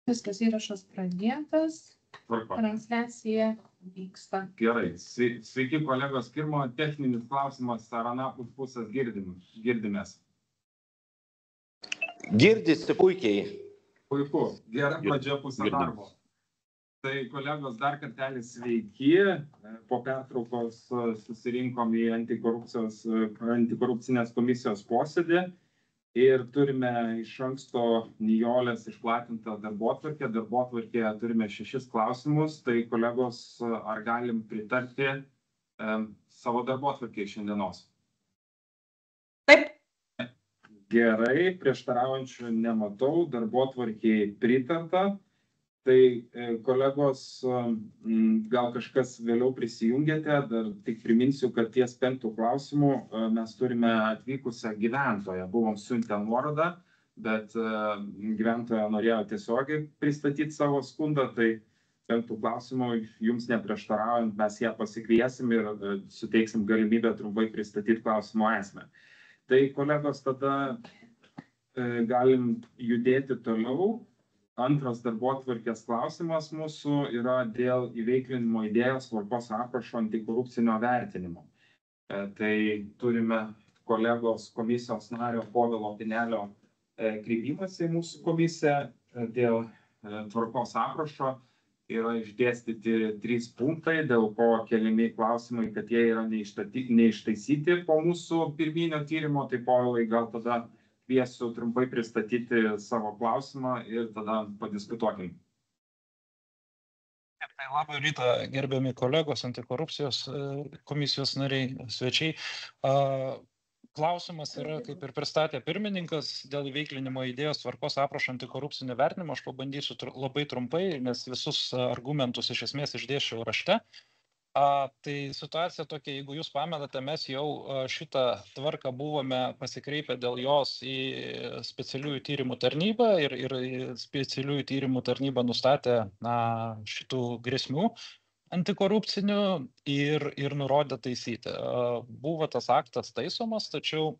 Viskas įrašas pradėtas, Tvarko. transliacija vyksta. Gerai. Sveiki, kolegos. Pirmo techninis klausimas, ar anapus pusės girdimės? Girdisi puikiai. Puiku. Gera pradžia pusę darbo. Tai kolegos, dar kartelį sveiki. Po pertraukos susirinkom į antikorupcinės komisijos posėdį ir turime iš anksto Nijolės išplatintą darbotvarkę. Darbotvarkėje turime 6 klausimus. Tai kolegos, ar galim pritarti savo darbotvarkėje šiandienos? Taip. Gerai, prieštaraujančių nematau, darbotvarkėje pritarta. Tai kolegos, gal kažkas vėliau prisijungėte, dar tik priminsiu, kad ties 5 klausimų mes turime atvykusią gyventoją. Buvom siuntę nuorodą, bet gyventoja norėjo tiesiogiai pristatyti savo skundą, tai 5 klausimų jums neprieštaraujant mes ją pasikviesim ir suteiksim galimybę trumpai pristatyti klausimo esmę. Tai kolegos, tada galim judėti toliau. Antras darbotvarkės klausimas mūsų yra dėl įveiklinimo idėjos tvarkos aprašo antikorupcinio vertinimo. Tai turime kolegos komisijos nario Povilo Pinelio kreipimąsi į mūsų komisiją dėl tvarkos aprašo. Yra išdėstyti 3 punktai, dėl ko keliami klausimai, kad jie yra neištaisyti po mūsų pirminio tyrimo. Tai Povilai, gal tada kviesiu trumpai pristatyti savo klausimą ir tada padiskutuokim. Tai labą rytą, gerbiami kolegos, antikorupcijos komisijos nariai, svečiai. Klausimas yra, kaip ir pristatė pirmininkas, dėl įveiklinimo idėjos tvarkos aprašo antikorupcinio vertinimo. Aš pabandysiu labai trumpai, nes visus argumentus iš esmės išdėsčiau rašte. Tai situacija tokia, jeigu jūs pamenate, mes jau šitą tvarką buvome pasikreipę dėl jos į specialiųjų tyrimų tarnybą ir specialiųjų tyrimų tarnyba nustatė šitų grėsmių antikorupcinių ir nurodė taisyti. Buvo tas aktas taisomas, tačiau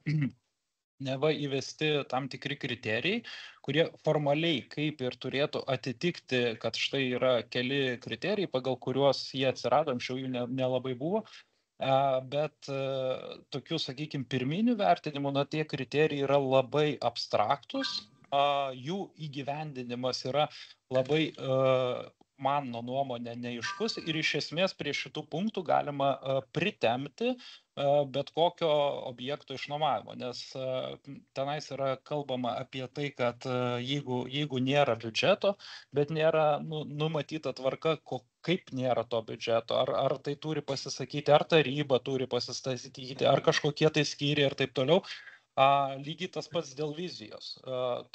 neva įvesti tam tikri kriterijai, kurie formaliai kaip ir turėtų atitikti, kad štai yra keli kriterijai, pagal kuriuos jie atsirado, anksčiau jų nelabai buvo, bet tokių, sakykime, pirminių vertinimų, tie kriterijai yra labai abstraktus, jų įgyvendinimas yra labai, mano nuomonė, neaiškus ir iš esmės prie šitų punktų galima pritempti bet kokio objekto išnuomavimo, nes tenais yra kalbama apie tai, kad jeigu nėra biudžeto, bet nėra numatyta tvarka, kaip nėra to biudžeto, ar tai turi pasisakyti, ar taryba turi pasisakyti, ar kažkokie tai skyriai ir taip toliau. Lygiai tas pats dėl vizijos.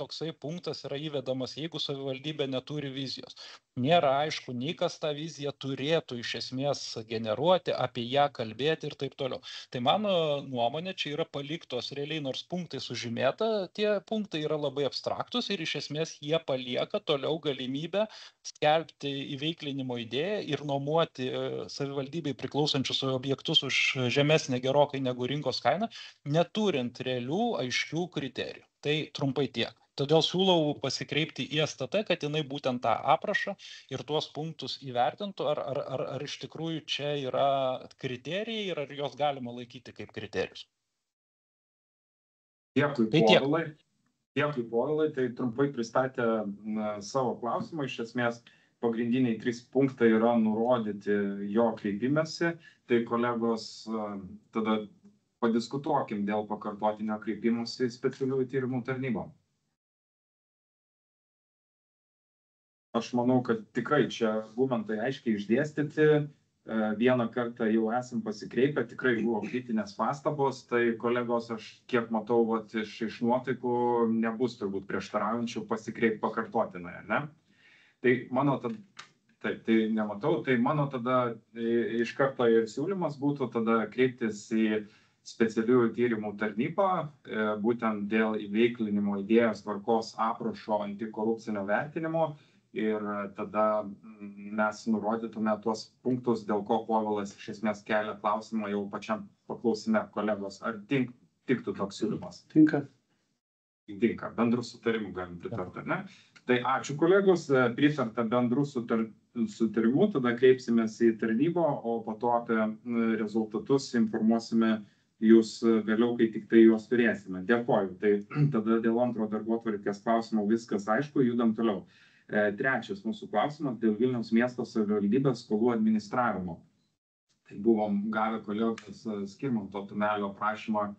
Toksai punktas yra įvedamas, jeigu savivaldybė neturi vizijos. Nėra aišku, nei kas tą viziją turėtų iš esmės generuoti, apie ją kalbėti ir taip toliau. Tai mano nuomonė čia yra paliktos realiai, nors punktai sužymėta, tie punktai yra labai abstraktus ir iš esmės jie palieka toliau galimybę skelbti įveiklinimo idėją ir nuomoti savivaldybei priklausančius objektus už žemesnę gerokai negu rinkos kainą, neturint realių aiškių kriterijų. Tai trumpai tiek. Todėl siūlau pasikreipti į STT, kad jinai būtent tą aprašą ir tuos punktus įvertintų, ar iš tikrųjų čia yra kriterijai ir ar jos galima laikyti kaip kriterijus. Dėkui, Povilai. Tai trumpai pristatė savo klausimą. Iš esmės, pagrindiniai 3 punktai yra nurodyti jo kreipimąsi. Tai kolegos, tada padiskutuokim dėl pakartotinio kreipimosi specialiųjų tyrimų tarnybom. Aš manau, kad tikrai čia argumentai aiškiai išdėstyti. Vieną kartą jau esam pasikreipę, tikrai buvo kritinės pastabos, tai kolegos, aš kiek matau, iš nuotaikų nebus turbūt prieštaraujančių pasikreipti pakartotinai, ne? Tai mano tada iš karto ir siūlymas būtų tada kreiptis į specialiųjų tyrimų tarnybą, būtent dėl įveiklinimo idėjos tvarkos aprašo antikorupcinio vertinimo ir tada mes nurodytume tuos punktus, dėl ko Povilas iš esmės kelia klausimą jau pačiam paklausime kolegos. Ar tiktų toks siūlymas? Tinka. tinka, bendru sutarimu galim pritarti, ne? Tai ačiū kolegos, pritarta bendru sutarimu, tada kreipsimės į tarnybą, o po to apie rezultatus informuosime jūs vėliau, kai tik tai juos turėsime. Dėkoju. Tai tada dėl antro darbotvarkės klausimo viskas aišku, judam toliau. Trečias mūsų klausimas dėl Vilniaus miesto savivaldybės skolų administravimo. Tai buvom gavę kolegos Skirmanto Tumelio prašymą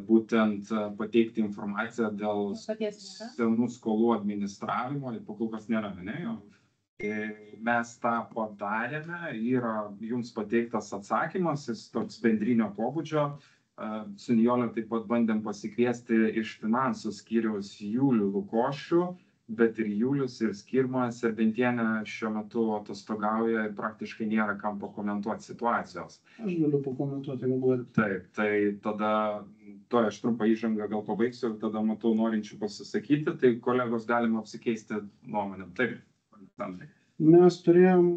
būtent pateikti informaciją dėl senų skolų administravimo, pakol kas nėra, ne? Mes tą padarėme, yra jums pateiktas atsakymas, jis toks bendrinio pobūdžio. Su Nijole taip pat bandėm pasikviesti iš finansų skyriaus Julių Lukošių, bet ir Julius, ir Skirma Serbentienė šiuo metu atostogauja ir praktiškai nėra kam pakomentuoti situacijos. Aš galiu pakomentuoti, jeigu nori. Taip, tai tada aš trumpą įžangą gal pabaigsiu ir tada matau norinčių pasisakyti, tai kolegos galime apsikeisti nuomonę. Taip, Aleksandrai. Mes turėjom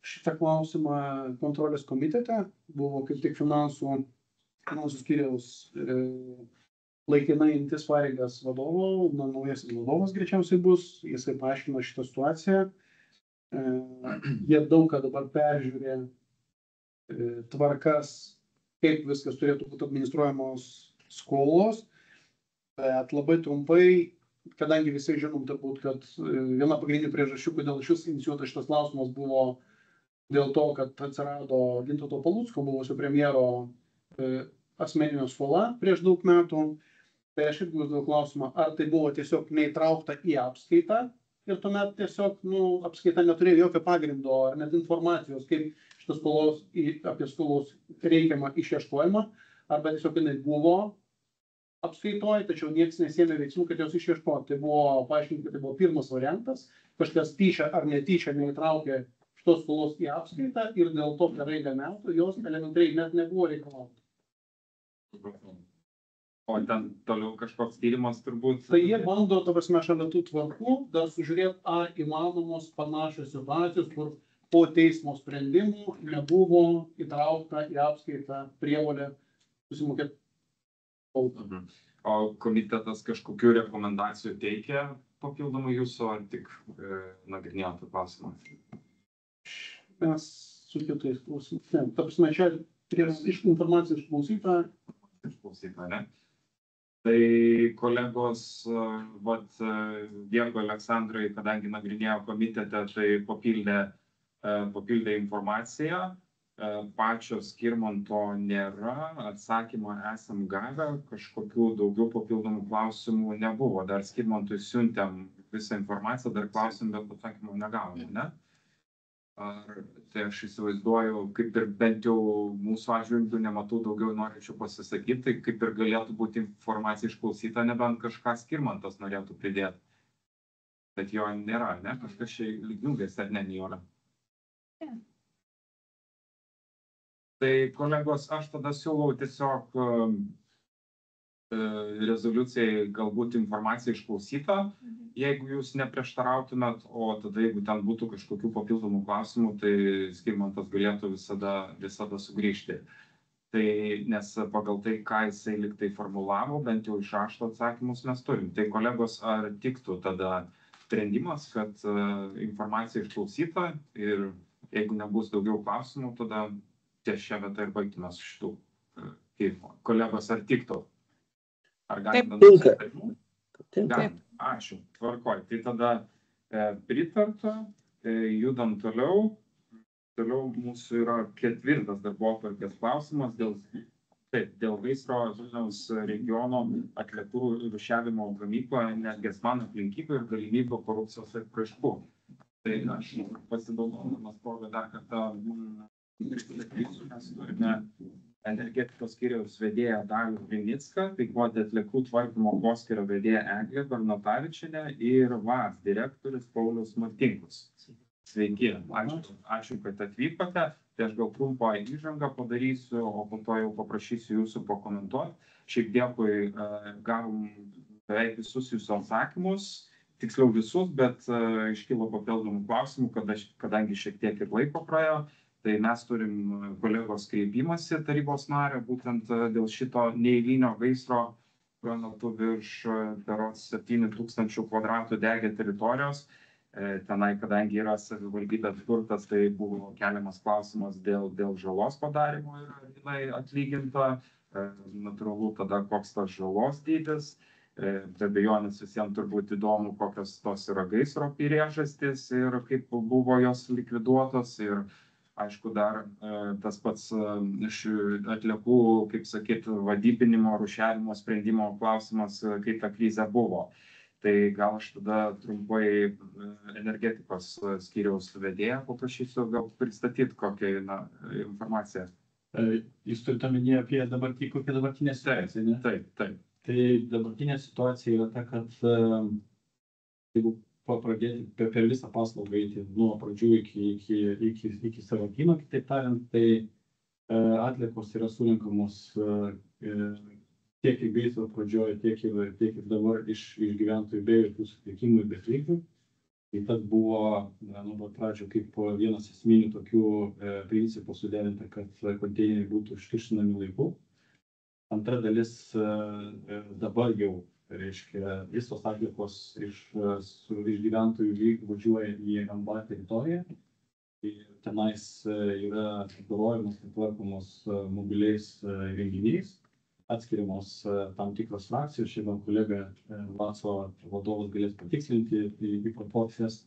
šitą klausimą kontrolės komitete, buvo kaip tik finansų skyriaus laikinai imtis pareigas vadovo, naujasis vadovas greičiausiai bus, jisai paaiškino šitą situaciją. Jie daug ką dabar peržiūrė tvarkas, kaip viskas turėtų būti administruojamos skolos, bet labai trumpai, kadangi visi žinom turbūt, kad viena pagrindinių priežasčių, kodėl šis inicijuotas šitas klausimas buvo dėl to, kad atsirado Gintauto Palucko, buvusio premjero asmeninio skola prieš daug metų. Tai aš irgi užduodu klausimą, ar tai buvo tiesiog neįtraukta į apskaitą ir tuomet tiesiog apskaita neturėjo jokio pagrindo ar net informacijos, kaip šitas skolos, apie skolos reikiamą išieškojimą, arba tiesiog jinai buvo apskaitoje, tačiau niekas nesėmė veiksmų, kad jos išieškoti. Tai buvo, paaiškinti, kad tai buvo pirmas variantas, kažkas tyčia ar netyčia neįtraukė šitos skolos į apskaitą ir dėl to per eilę metų jos elementariai net nebuvo reikalauta. O ten toliau kažkoks tyrimas turbūt. Tai jie bando, šalia tų tvarkų, dar sužiūrėti, ar įmanomos panašios situacijos, kur po teismo sprendimų nebuvo įtraukta į apskaitą prievolę susimokėti baudą. O komitetas kažkokių rekomendacijų teikia papildomai jūsų, ar tik nagrinėjate klausimą? Mes su kitais klausimais. Čia iš informacijos išklausyta. Ne? Tai kolegos, dėkui Aleksandrai, kadangi nagrinėjo komitete, tai papildė informaciją. Pačio Skirmanto nėra, atsakymą esam gavę, kažkokių daugiau papildomų klausimų nebuvo. Dar Skirmantui siuntėm visą informaciją, dar klausim, bet atsakymų negavome, ne? Tai aš įsivaizduoju, kaip ir bent jau mūsų atžvilgiu nematau daugiau norinčių pasisakyti, tai kaip ir galėtų būti informacija išklausyta, nebent kažką Skirmantas norėtų pridėti. Bet jo nėra, ne? Kažkas čia lygiungiasi, ar ne, Nijole? Tai kolegos, aš tada siūlau tiesiog rezoliucijai galbūt informacija išklausyta, jeigu jūs neprieštarautumėt, o tada jeigu ten būtų kažkokių papildomų klausimų, tai Skirmantas galėtų visada sugrįžti. Tai nes pagal tai, ką jisai liktai formulavo, bent jau iš rašto atsakymus mes turim. Tai kolegos, ar tiktų tada sprendimas, kad informacija išklausyta ir jeigu nebus daugiau klausimų, tada ties šią vietą ir baigtume su šitų tyrimų. Kolegos, ar tiktų? Ar galime? Taip. Ačiū, tvarkoj. Tai tada pritarta, judam toliau. Toliau mūsų yra ketvirtas darbotvarkės klausimas dėl gaisro Vilniaus regiono atliekų rūšiavimo gamykloje negesmano aplinkybių ir galimybių korupcijos apraiškų. Tai aš pasidalinamas progą dar kartą mes turime energetikos skyriaus vedėją Dalių Vinicką, taip pat atliekų tvarkymo poskyrio vedėją Eglę Bernatavičienę ir VAS direktorius Paulius Martinkus. Sveiki, ačiū, kad atvykote. Tai aš gal trumpą įžangą padarysiu, o po to jau paprašysiu jūsų pakomentuoti. Šiaip dėkui, gavom beveik visus jūsų atsakymus, tiksliau visus, bet iškilo papildomų klausimų, kadangi šiek tiek ir laiko praėjo. Tai mes turim kolegos kreipimąsi tarybos nario būtent dėl šito neeilinio gaisro Tuo metu virš berods 7,000 kvadratų degė teritorijos. Tenai, kadangi yra savivaldybės turtas, tai buvo keliamas klausimas dėl žalos padarimo ir jinai atlyginta. Natūralu tada, koks tas žalos dydis. Be abejonės visiems turbūt įdomu, kokios tos yra gaisro priežastys ir kaip buvo jos likviduotos. Ir aišku, dar tas pats iš atliekų, kaip sakyt, vadybinimo, rūšiavimo sprendimo klausimas, kaip ta krizė buvo. Tai gal aš tada trumpai energetikos skyriaus vedėją paprašysiu gal pristatyti kokią informaciją. Jūs turite omenyje apie kokią dabartinę situaciją, ne? Taip. Tai dabartinė situacija yra ta, kad jeigu pradėti per visą paslaugą eiti nuo pradžių iki sąvartyno, kitaip tariant, tai atliekos yra surinkamos tiek į gaisro pradžioje, tiek ir dabar iš gyventojų be jokių sutrikimų ir be trikdžių. Tai tas buvo nuo pradžių kaip vienas esminių tokių principų suderinta, kad konteineriai būtų ištuštinami laiku. Antra dalis dabar jau, reiškia, visos atliekos iš gyventojų važiuoja į MBA teritoriją. Ir tenais yra apdorojamos ir tvarkomos mobiliais renginiais, atskiriamos tam tikros frakcijos. Šiandien kolega Vaco vadovas galės patikslinti į proporcijas.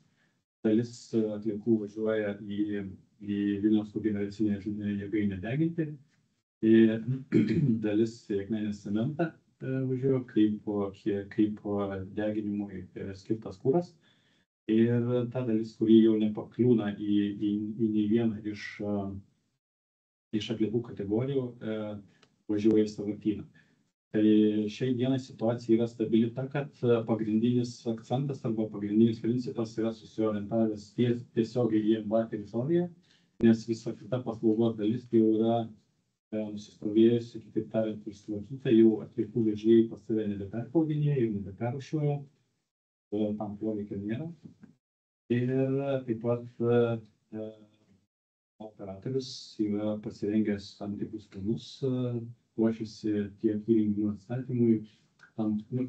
Dalis atliekų važiuoja į Vilniaus kogeneracinę jėgainę deginti. Dalis į akmenės cementą važiuoja kaip deginimui skirtas kuras. Ir ta dalis, kuri jau nepakliūna į nei vieną iš atliekų kategorijų, važiuoja į sąvartyną. Tai šiai dienai situacija yra stabili ta, kad pagrindinis akcentas arba pagrindinis principas yra susiorientavęs tiesiogiai į MBA teritoriją, nes visa kita paslaugos dalis jau yra nusistovėjusi, kitaip tariant, išsilakyta, jau atliekų vežėjai pas save nebeperkraudinėja, jau nebeperrūšiuoja, tam poveikio nėra. Ir taip pat operatorius yra pasirengęs tam tikrus planus, ruošiasi tiek įrenginių atstatymui,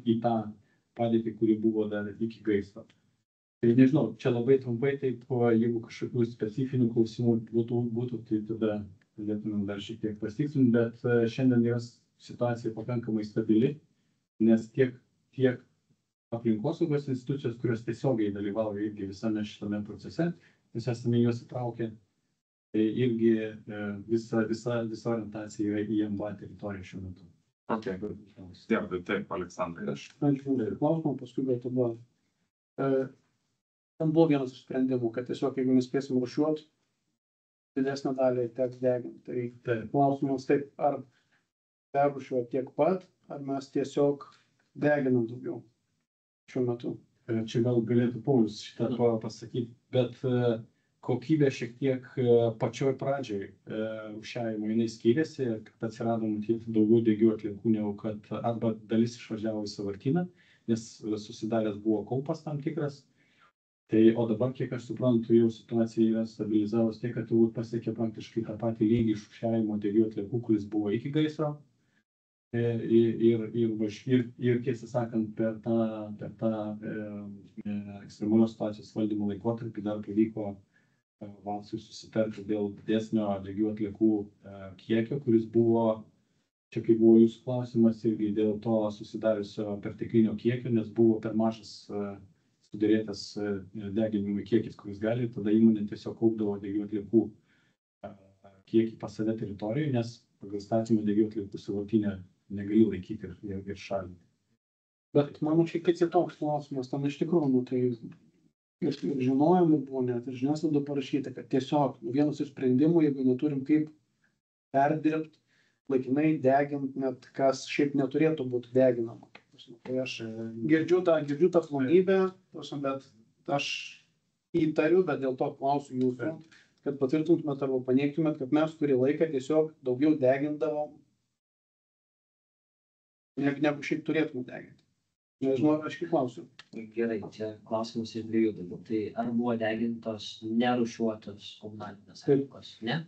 į tą padėtį, kuri buvo dar iki gaisro. Tai nežinau, čia labai trumpai, taip, jeigu kažkokių specifinių klausimų būtų, tai tada galėtumėm dar šiek tiek pasitikslinti, bet šiandien yra situacija pakankamai stabili, nes tiek aplinkosaugos institucijos, kurios tiesiogiai dalyvauja irgi visame šitame procese, mes esame juos įtraukę, tai irgi visa orientacija yra į MBA teritoriją šiuo metu. Dėkui, taip, Aleksandrai. Aš pradžiu klausimą, paskui gal tada. Ten buvo vienas iš sprendimų, kad tiesiog jeigu nespėsim rūšiuoti, didesnę dalį teks deginti. Tai klausimas taip, ar perrūšiuoti tiek pat, ar mes tiesiog deginam daugiau šiuo metu. Čia gal galėtų Paulius šitą pasakyti, bet kokybė šiek tiek pačioj pradžioj rūšiavimo jinai skiriasi, kad atsirado matyti daugiau degių atliekų, negu kad arba dalis išvažiavo į sąvartyną, nes susidaręs buvo kaupas tam tikras. Tai, o dabar, kiek aš suprantu, jau situacija yra stabilizavus tiek, kad turbūt pasiekė praktiškai tą patį lygį išrūšiavimo degių atliekų, kuris buvo iki gaisro. Ir tiesą sakant, per tą ekstremalios situacijos valdymo laikotarpį dar pavyko Vansui susitarti dėl didesnio degių atliekų kiekio, kuris buvo, čia kaip buvo jūsų klausimas, irgi dėl to susidariusio perteklinio kiekio, nes buvo per mažas sudėrėtas deginimui kiekis, kuris gali, tada įmonė tiesiog kaupdavo degių atliekų kiekį pas save teritorijoje, nes pagal statymą degių atliekų sąvartyne negali laikyti ir šalinti. Bet manau, šiek tiek toks klausimas, tam iš tikrųjų, tai ir žinojimų buvo net, ir žiniasklaida parašyta, kad tiesiog vienas iš sprendimų, jeigu neturim kaip perdirbti, laikinai degint net kas šiaip neturėtų būti deginama. Tai aš girdžiu tą plonybę, bet aš įtariu, bet dėl to klausiu jūsų, kad patvirtintumėt arba paneigtumėt, kad mes kurį laiką tiesiog daugiau degindavom, negu šiaip turėtume deginti. Nežinau, aš kaip klausiu. Gerai, čia klausimas iš dviejų dalių. Tai ar buvo degintos nerūšiuotos komunalinės atliekos? Ne.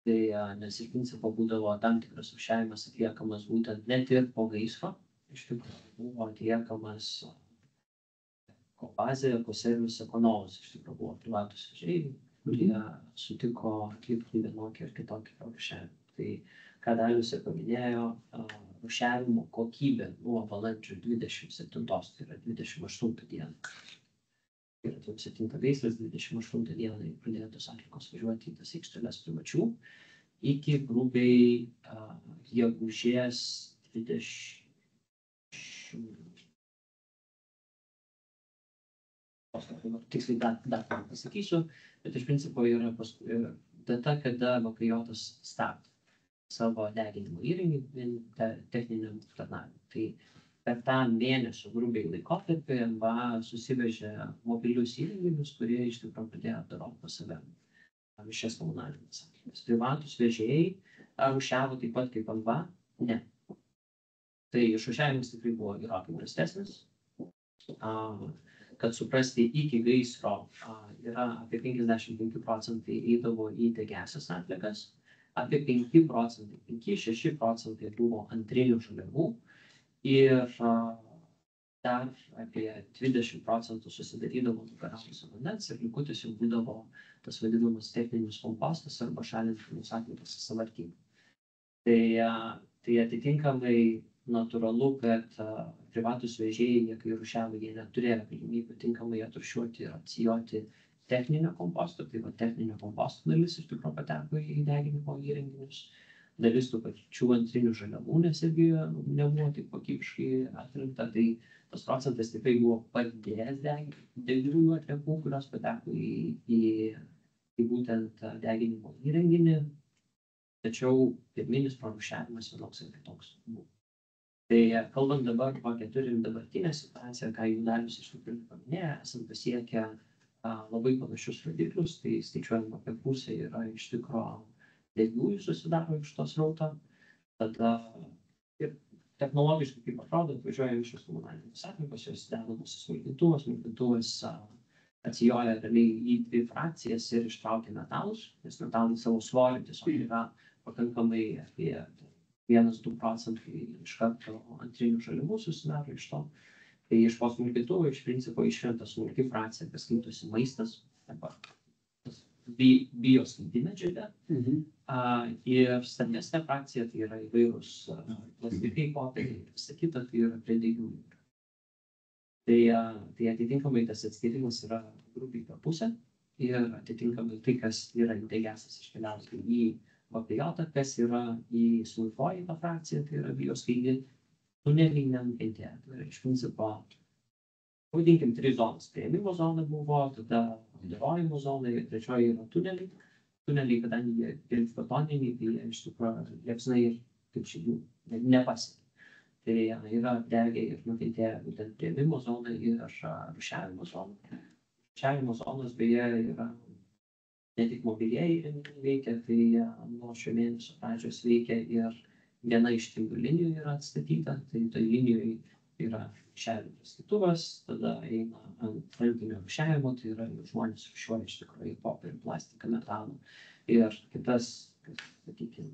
Tai nes iš principo būdavo tam tikras rūšiavimas atliekamas būtent net ir po gaisro, iš tikrųjų buvo atliekamas Ekobazė, Ekoservis, Ekonovas, iš tikrųjų buvo privatus vežėjai, kurie sutiko atlikti vienokį ar kitokį rūšiavimą. Tai, ką Dalius ir paminėjo, rūšiavimo kokybė nuo balandžio 27, tai yra 28 dieną. Ir 7 veislas 28 dieną pradėtos atlikos važiuoti į tas aikšteles privačių, iki grubiai gegužės 20. Tiksliai datą pasakysiu, bet iš principo yra data, kada Vakajotas stabdė savo deginimo įrenginį techniniam aptarnavimui. Tai per tą mėnesio grubiai laikotarpį MVA susivežė mobilius įrenginius, kurie iš tikrųjų pradėjo apdoroti pas save šias komunalinės atliekas. Privatus vežėjai rūšiavo taip pat kaip MVA? Ne. Tai išrūšiavimas tikrai buvo gerokai prastesnis. Kad suprasti, iki gaisro yra apie 55% eidavo į degiąsias atliekas, apie 5%, 5-6% buvo antrinių žaliavų ir dar apie 20% susidarydavo nugaravusių vandens ir likutis jau būdavo tas vadinamas techninis kompostas arba šalintinis atliekas į sąvartyną. Tai atitinkamai natūralu, kad privatus vežėjai, kai rūšiavo, jie neturėjo galimybių tinkamai atrūšiuoti ir atsijoti techninio komposto, tai va techninio komposto dalis iš tikrųjų pateko į deginimo įrenginius, dalis tų pačių antrinių žaliavų, nes irgi nebuvo taip kokybiškai atrinkta, tai tas procentas tikrai buvo padidėjęs degiųjų atliekų, kurios pateko į būtent deginimo įrenginį, tačiau pirminis prarūšiavimas vienoks ir kitoks buvo. Tai kalbant dabar, kokią turim dabartinę situaciją, ką jau Dalius iš tikrųjų paminėjo, esam pasiekę labai panašius rodiklius, tai skaičiuojama apie pusę yra iš tikrųjų degiųjų susidaro iš to srauto. Tada ir technologiškai, kaip atrodo, atvažiuoja iš šios komunalinės atliekos, jos dedamos į smulkintuvas atsijoja realiai į 2 frakcijas ir ištraukia metalus, nes metalai savo svorį tiesiog yra pakankamai apie 1-2% iš karto antrinių žaliavų susidaro iš to. Tai iš po smulkintuvo iš principo išrenta smulki frakcija, kas skaitosi maistas, arba bioskaiti medžiaga. Ir stambesnė frakcija tai yra įvairūs plastikai, popieriai ir visa kita, tai yra prie degiųjų. Tai atitinkamai tas atskirimas yra grubiai per pusę ir atitinkamai tai, kas yra degiąsias iškeliauti į Vakajotą, kas yra į smulkioji tą frakciją, tai yra bioskaidi, tuneliai nenukentėjo. Tai yra iš principo, vadinkim, 3 zonas. Priėmimo zona buvo, tada apdorojimo zona ir trečioji yra tuneliai. Tuneliai, kadangi jie gelžbetoniniai, tai jie iš tikrųjų liepsnai ir kaip čia jų nepasiekė. Tai yra degė ir nukentėjo būtent priėmimo zona ir rūšiavimo zona. Rūšiavimo zonos beje yra ne tik mobilieji įrenginiai veikia, tai nuo šio mėnesio pradžios veikia ir viena iš 3 linijų yra atstatyta, tai toj linijoje yra rūšiavimo praskaitytuvas, tada eina ant rankinio rūšiavimo, tai yra žmonės rūšiuoja iš tikrųjų popierių, plastiką, metalą ir kitas, sakykime,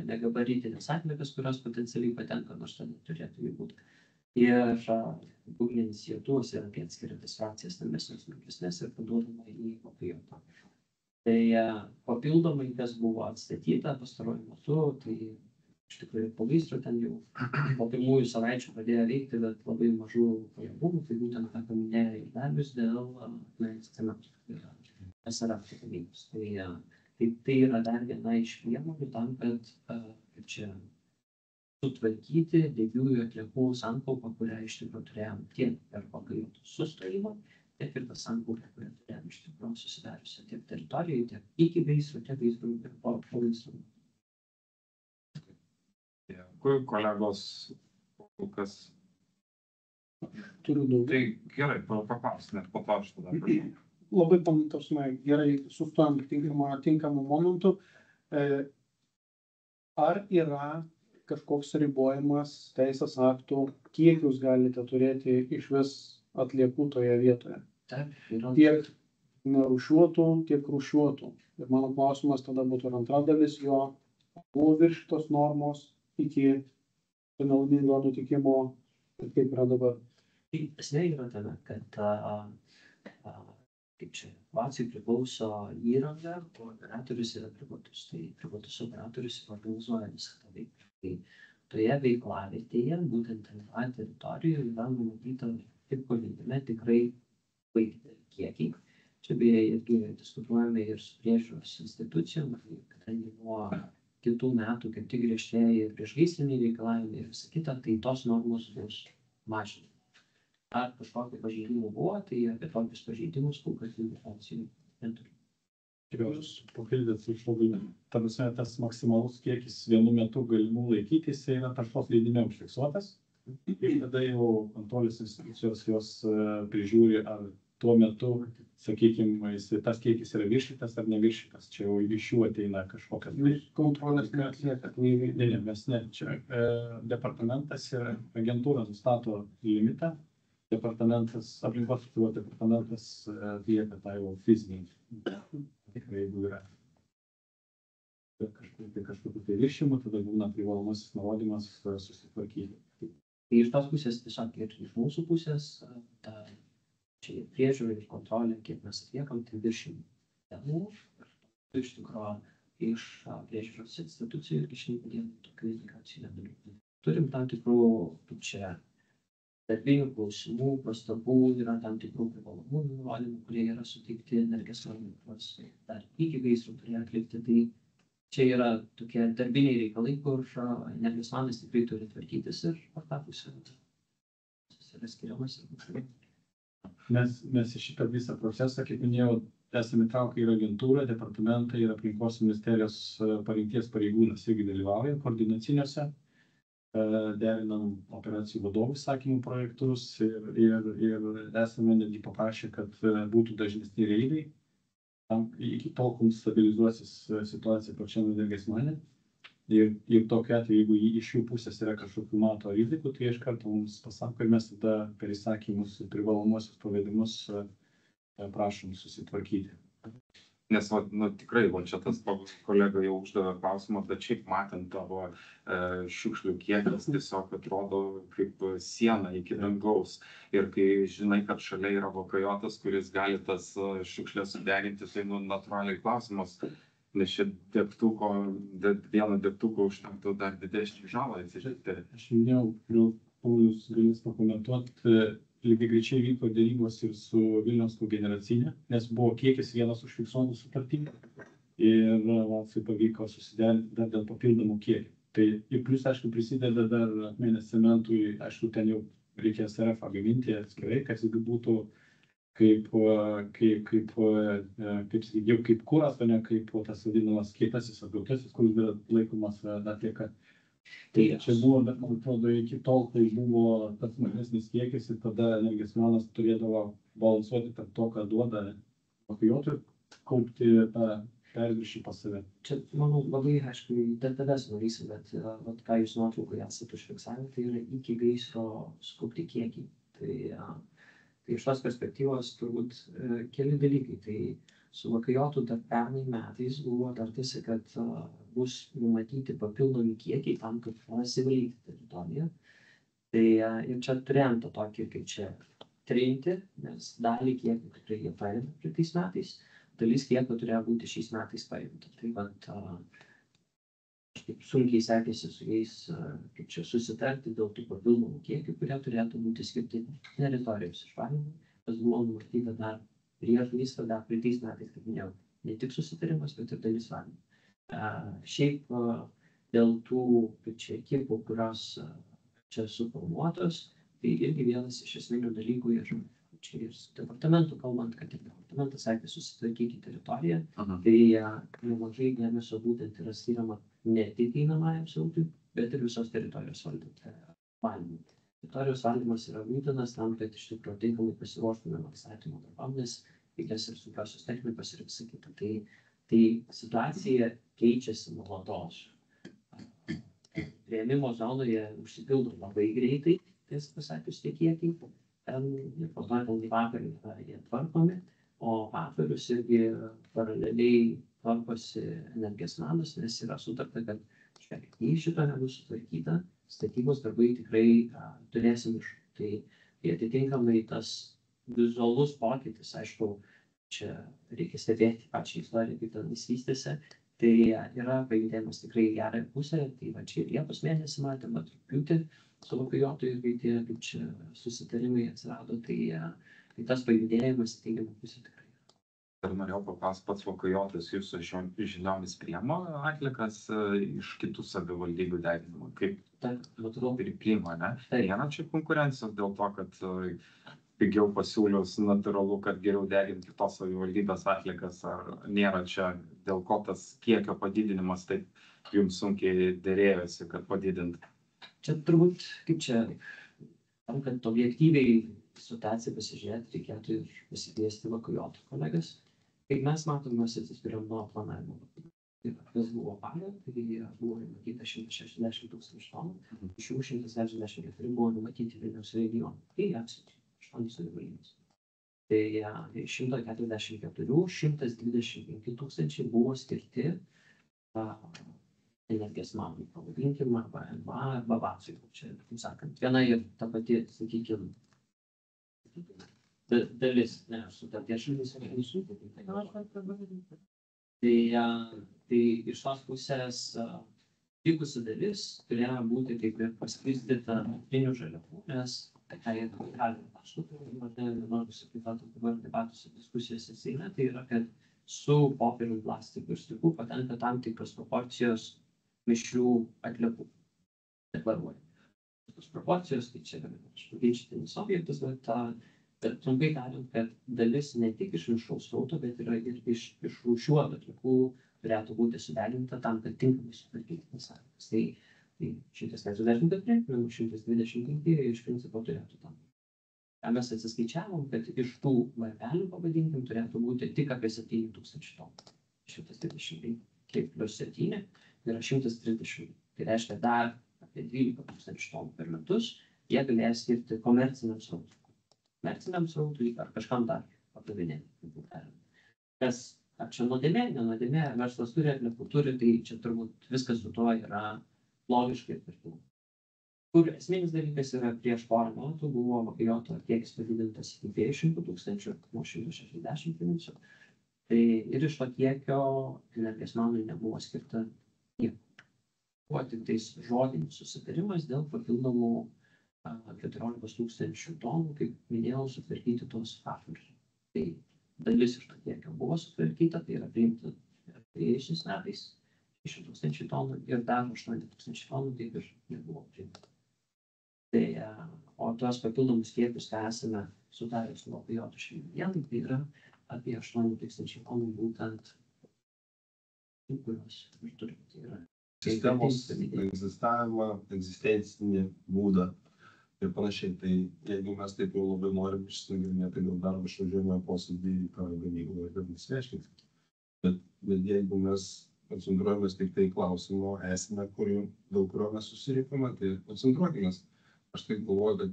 negabaritinės atliekas, kurios potencialiai patenka, nors ten turėtų jų būti. Ir būgninis jėtuvas yra apie atskiritas frakcijas, stambesnės, smulkesnės ir paduodama į Vakajotą. Tai papildomai, kas buvo atstatyta pastaruoju metu, tai iš tikrųjų po gaisro ten jau po pirmųjų savaičių pradėjo veikti, bet labai mažų pajėgumų, tai būtent ką paminėjo ir Dalius dėl akmens cementų, SRF gamybos. Tai yra dar viena iš priemonių tam, kad čia sutvarkyti degiųjų atliekų sankaupą, kurią iš tikrųjų turėjom tiek per Vakajotų sustojimą, tiek ir tas sankaupą, kurią turėjom iš tikrųjų susidariusią tiek teritorijai, tiek iki gaisro, tiek gaisro ir po gaisro. Dėkui, kolegos, kas. Turiu daug. Tai gerai, paklausti, net po to aš tada prašau. Labai pamintosime, gerai sustojam tinkamų momentų. Ar yra kažkoks ribojimas teisės aktų, kiek jūs galite turėti iš vis atliekų toje vietoje? Taip, yra. Tiek nerūšiuotų, tiek rūšiuotų. Ir mano klausimas tada būtų ir antra dalis, jo buvo viršytos normos iki nelaimingo nutikimo Kaip yra dabar? Tai esmė yra tame, kad kaip čia, Vacijai priklauso įranga, o operatorius yra privatus. Tai privatus operatorius organizuoja visą tą veiklą. Tai toje veiklavietėje, būtent ant teritorijoje, yra numatyta tik pagrindime tikrai baigti kiekiai. Čia beje irgi diskutuojame ir su priežiūros institucijom, kadangi nuo kitų metų kaip tik griežtėja ir priešgaisriniai reikalavimai ir visa kita, tai tos normos bus mažinamos. Ar kažkokių pažeidimų buvo, tai apie tokius pažeidimus kol kas informacijų neturiu. Jūs papildėt iš labai, ta prasme, tas maksimalus kiekis vienu metu galimų laikytis yra taršos leidime užfiksuotas. Ir tada jau kontrolės institucijos jos prižiūri, ar tuo metu, sakykime, tas kiekis yra viršytas ar neviršytas. Čia jau iš jų ateina kažkokias. Jūs kontrolės neatliekat. Ne, mes ne. Čia departamentas ir agentūra nustato limitą. Departamentas, aplinkos apsaugos departamentas atlieka tą jau fizinį. Tikrai jeigu yra kažkokių tai viršymų, tada būna privalomasis nurodymas susitvarkyti. Tai iš tos pusės tiesiog ir iš mūsų pusės, čia ir priežiūra ir kontrolė, kiek mes atliekam, tai viršymų. Iš tikrųjų, iš priežiūros institucijų ir šiandien tokių indikacijų nedalyvauja. Turim tam tikrų, kaip čia, darbinių klausimų, pastabų, yra tam tikrų privalomų nurodymų, kurie yra suteikti energijos valdymas, dar iki gaisrų turėjo atlikti. Tai čia yra tokie darbiniai reikalai, kur energijos vadas tikrai turi tvarkytis ir per tą pusę yra skiriamas. Mes į šitą visą procesą, kaip minėjau, esame įtraukę ir agentūrą, departamentą ir aplinkos ministerijos parinkties pareigūnas irgi dalyvauja koordinaciniuose. Derinam operacijų vadovų įsakymų projektus ir esame netgi paprašę, kad būtų dažnesni reidai. Iki tol, kol stabilizuosis situacija pačiam energijos mane. Ir tokiu atveju, jeigu iš jų pusės yra kažkokių mato rizikų, tai iš karto mums pasako ir mes tada per įsakymus ir privalomuosius pavedimus prašom susitvarkyti. Nes tikrai, čia tas kolega jau uždavė klausimą, bet šiaip matant tavo šiukšlių kiekis tiesiog atrodo kaip siena iki dangaus. Ir kai žinai, kad šalia yra vakajotas, kuris gali tas šiukšlės sudeginti, tai natūraliai klausimas, nes čia vieno degtuko užtektų dar didesnį žalą atsižvelgti. Aš minėjau, Paulius galės pakomentuoti. Lygiai greičiai vyko dėrybos ir su Vilniaus kogeneracinė, nes buvo kiekis vienas užfiksuotų sutartinių ir Vacijai pavyko susiderinti dar dėl papildomų kiekį. Tai ir plus, aišku, prisideda dar akmenės cementui, aišku, ten jau reikia SRF gaminti atskirai, kad jis būtų kaip kuras, o ne kaip tas vadinamas kietasis apgautasis, kuris yra laikomas atlieka. Tai čia buvo, bet man atrodo, iki tol tai buvo tas mažesnis kiekis ir tada energijos vadas turėdavo balansuoti tarp to, ką duoda vakajotojui, kaupti tą perviršį pas save. Čia, manau, labai aišku, detalės nuvysim, bet ką jūs nuotraukoje esate užfiksavę, tai yra iki gaisro sukaupti kiekiai. Tai iš tos perspektyvos turbūt keli dalykai. Tai su vakajotu dar pernai metais buvo tartasi, kad bus numatyti papildomi kiekiai tam, kad pasivalyti teritoriją. Tai ir čia turėjom tą tokį, kaip čia, trinti, nes dalį kiekio tikrai jie paėmė praeitais metais, dalis kiekio turėjo būti šiais metais paimta. Tai kažkaip sunkiai sekėsi su jais, kaip čia, susitarti dėl tų papildomų kiekių, kurie turėtų būti skirti teritorijos išvalymui, kas buvo numatyta dar prieš gaisrą, dar praeitais metais, kaip minėjau, ne tik susitarimas, bet ir dalis valymų. Šiaip dėl tų ekipų, kurios čia suformuotos, tai irgi vienas iš esminių dalykų ir čia ir su departamentu kalbant, kad departamentas sakė susitvarkyti teritoriją, tai nemažai dėmesio būtent yra skiriama ne tik einamajam srautui, bet ir visos teritorijos valdymui. Teritorijos valdymas yra būtinas tam, kad iš tikrųjų tinkamai pasiruoštumėm atstatymo darbam, nes reikės ir sunkiosios technikos ir visą kitą. Tai situacija keičiasi nuolatos. Priėmimo zonoje užsipildo labai greitai, tiesą pasakius, tie kiekiai. Ir po to vakar jie tvarkomi, o vakarus irgi paraleliai tvarkosi energijos vadas, nes yra sutarta, kad jei šito nebus sutvarkyta, statybos darbai tikrai turėsim iš. Tai atitinkamai tas vizualus pokytis, aišku, čia reikia stebėti pačią istoriją, kaip ten vystėsi, tai yra pajudėjimas tikrai į gerąją pusę, tai va čia ir Liepos mėnesį matėm, rugpjūtį su Vakujotu ir kai kaip čia susitarimai atsirado, tai tas pajudėjimas į teigiamą pusę tikrai. Ir norėjau paklausti, pats Vakujotas jūsų žiniomis priima atliekas iš kitų savivaldybių deginimo, kaip ir priima, ne? Viena čia konkurencijos dėl to, kad pigiau pasiūlius, natūralu, kad geriau deginti kitos savivaldybės atliekas, ar nėra čia dėl ko tas kiekio padidinimas taip jums sunkiai dėrėjosi, kad padidinti? Čia turbūt, kaip čia, tam, kad objektyviai situaciją pasižiūrėti, reikėtų ir pasikviesti Vakujoto kolegas. Kaip mes matom, mes atsispiriam nuo planavimo. Kas buvo pagal, tai buvo numatyta 160 000 tonų, iš jų 144 buvo numatyti Vilniaus regionų. Tai apsičiai 8 savivaldybės. Tai 144, 125 tūkstančiai buvo skirti energijos mamai, pavadinkim, arba NVA, arba VACui. Čia, kaip sakant, viena ir ta pati, sakykime, dalis, ne, sutarties šalis yra nesunkiai. Tai iš tos pusės likusi dalis turėjo būti kaip ir paskirstyta naftinių žaliavų, nes tai galime pasakyti, noriu sakyti, dabar debatus ir diskusijos Seime, tai yra, kad su popierium, plastiku ir stiklų patenka tam tikros proporcijos mišrių atliekų deklaruoja. Tos proporcijos, tai čia yra ginčytinis objektas, bet trumpai tariant, kad dalis ne tik iš mišraus srauto, bet yra ir iš rūšiuotų atliekų turėtų būti sudeginta tam, kad tinkamai sutvarkyti tas sąlygas. Tai 144, 125 iš principo turėtų tam. Mes atsiskaičiavom, kad iš tų varpelių, pavadinkim, turėtų būti tik apie 7 000 tonų. 125, tai plus 7 yra 130. Tai reiškia dar apie 12 000 tonų per metus jie galės skirti komerciniam srautui. Komerciniam srautui ar kažkam dar pardavinėti. Kas, ar čia nuodėmė, nenuodėmė, verslas turi, atliekų turi, tai čia turbūt viskas su tuo yra logiškai ir tvarkinga. Kur esminis dalykas yra prieš porą metų buvo Vakujoto kiekis padidintas iki 200 000, nuo 160 priminsiu. Tai ir iš to kiekio energijos mamai nebuvo skirta nieko. Buvo tik tais žodinis susitarimas dėl papildomų 14 000 tonų, kaip minėjau, sutvarkyti tuos faktorius. Tai dalis iš to kiekio buvo sutvarkyta, tai yra priimta praėjusiais metais 6 000 tonų ir dar 8 000 tonų taip ir nebuvo priimta. Tai, o tuos papildomus kiekius, ką esame sudarę su Vakujotu šiandien, tai yra apie 8 000 tonų būtent, kurios ir turime. Tai yra sistemos egzistavimą, egzistencinį būdą ir panašiai. Tai jeigu mes taip jau labai norim išsinagrinėti, tai gal dar išvažiuojame posėdį į tą gamyklą ir nesiaiškinti. Bet jeigu mes koncentruojamės tik tai klausimo esmę, dėl kurio mes susirinkome, tai koncentruokimės. Aš taip galvoju, kad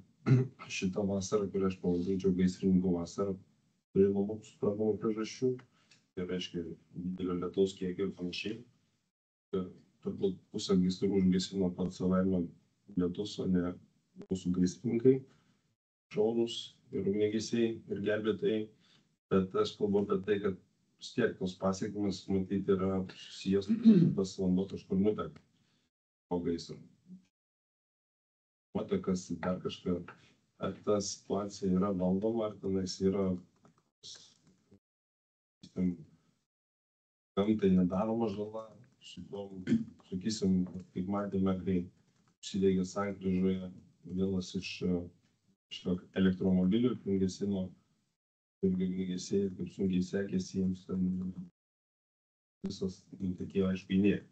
šitą vasarą, kurią aš pavadinčiau gaisrininkų vasarą, turėjome mums suprantamų priežasčių, tai reiškia didelio lietaus kiekio ir panašiai. Turbūt pusę gaisrų užgesino pats savaime lietus, o ne mūsų gaisrininkai, šaunūs ir ugniagesiai ir gelbėtojai. Bet aš kalbu apie tai, kad vis tiek tos pasiekmes matyti yra susijęs, tas vanduo kažkur nuteka po gaisro. Nuotekas dar kažką, ar ta situacija yra valdoma, ar tenais yra gamtai nedaroma žala, sakysim, kaip matėme, kai užsidegė sankryžoje vienas iš elektromobilių ir ugnigesino, ir ugniagesiai, kaip sunkiai sekėsi jiems ten visas nutekėjo, aišku, į nėrį.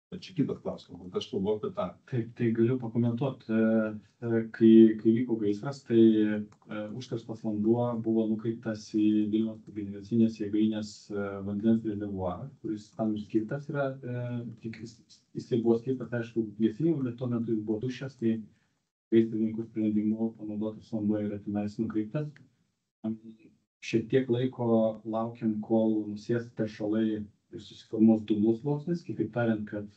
Bet čia kitas klausimas, bet aš kalbu apie tą. Taip, tai galiu pakomentuoti. Kai vyko gaisras, tai užterštas vanduo buvo nukreiptas į Vilniaus kogeneracinės jėgainės vandens rezervuarą, kuris tam ir skirtas yra. Jisai buvo skirtas, aišku, gesinimui, bet tuo metu jis buvo dušęs, tai gaisrininkų sprendimu panaudotas vanduo yra tenais nukreiptas. Šiek tiek laiko laukiam, kol nusės teršalai ir susiformuos dumblų sluoksnis, kitaip tariant, kad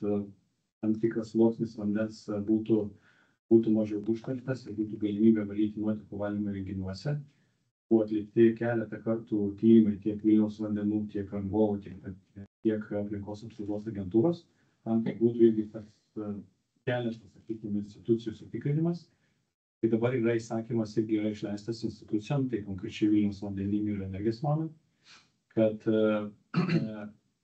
tam tikras sluoksnis vandens būtų mažiau užterštas ir būtų galimybė valyti nuotekų valymo įrenginiuose. Buvo atlikti keletą kartų tyrimai tiek Vilniaus vandenų, tiek rangovų, tiek aplinkos apsaugos agentūros, tam, kad būtų irgi tas keletas, sakykime, institucijų sutikrinimas. Tai dabar yra įsakymas irgi yra išleistas institucijom, tai konkrečiai Vilniaus vandenynų ir energijos manai, kad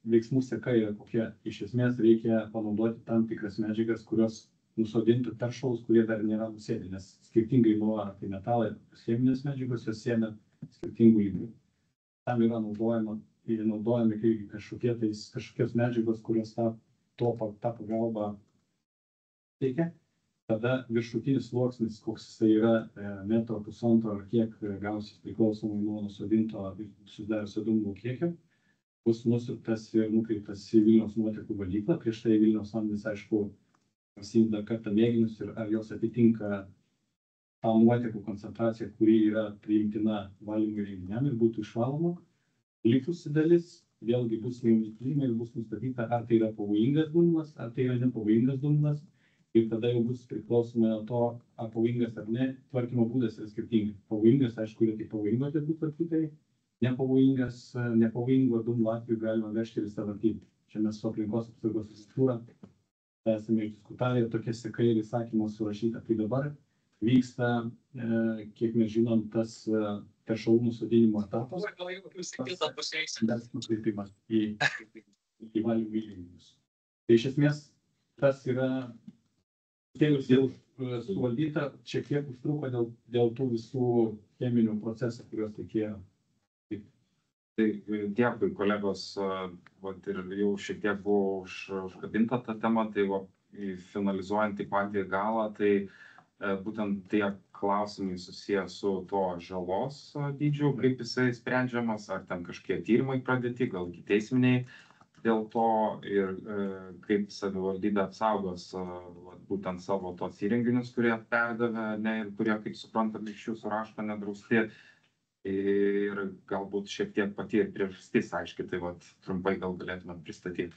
veiksmų seka yra kokia. Iš esmės reikia panaudoti tam tikras medžiagas, kurios nusodintų teršalus, kurie dar nėra nusėdę, nes skirtingai nuo tai metalai, cheminės medžiagos, jos sėmė skirtingų lygių. Tam yra naudojami kažkokios medžiagos, kurios tą pagalbą teikia. Tada viršutinis sluoksnis, koks jisai yra metro, pusantro ar kiek gausis priklausomai nuo nusodinto susidarusio dumblo kiekio, bus nusuktas ir nukreiptas į Vilniaus nuotekų valyklą. Prieš tai Vilniaus vandenys, aišku, pasiims dar kartą mėginius ir ar jos atitinka tą nuotekų koncentraciją, kuri yra priimtina valymo įrenginiam ir būtų išvaloma. Likusi dalis vėlgi bus tyrimai ir bus nustatyta, ar tai yra pavojingas dumblas, ar tai yra nepavojingas dumblas. Ir tada jau bus priklausomai nuo to, ar pavojingas ar ne, tvarkymo būdas yra skirtingas. Pavojingas, aišku, yra tik pavojingos atliekų tvarkytojai. Nepavojingo dumblo atveju galima vežti ir sąvartynę. Čia mes su aplinkos apsaugos struktūra esame išdiskutavę ir tokia seka ir įsakymas surašyta. Tai dabar vyksta, kiek mes žinom, tas teršalų nusodinimo etapas. Bet nukreipimas į valymo įrenginius. Tai iš esmės tas yra jau suvaldyta, šiek tiek užtruko dėl tų visų cheminių procesų, kuriuos reikėjo. Tai dėkui, kolegos, ir jau šiek tiek buvo užkabinta ta tema, tai finalizuojant į patį galą, tai būtent tie klausimai susiję su to žalos dydžiu, kaip jisai sprendžiamas, ar ten kažkokie tyrimai pradėti, gal ikiteisminiai dėl to ir kaip savivaldybė apsaugos būtent savo tos įrenginius, kurie perdavė, ir kurie, kaip suprantame, iš jūsų rašto nedrausti. Ir galbūt šiek tiek pati ir priežastis aiškiai, tai trumpai gal galėtume pristatyti.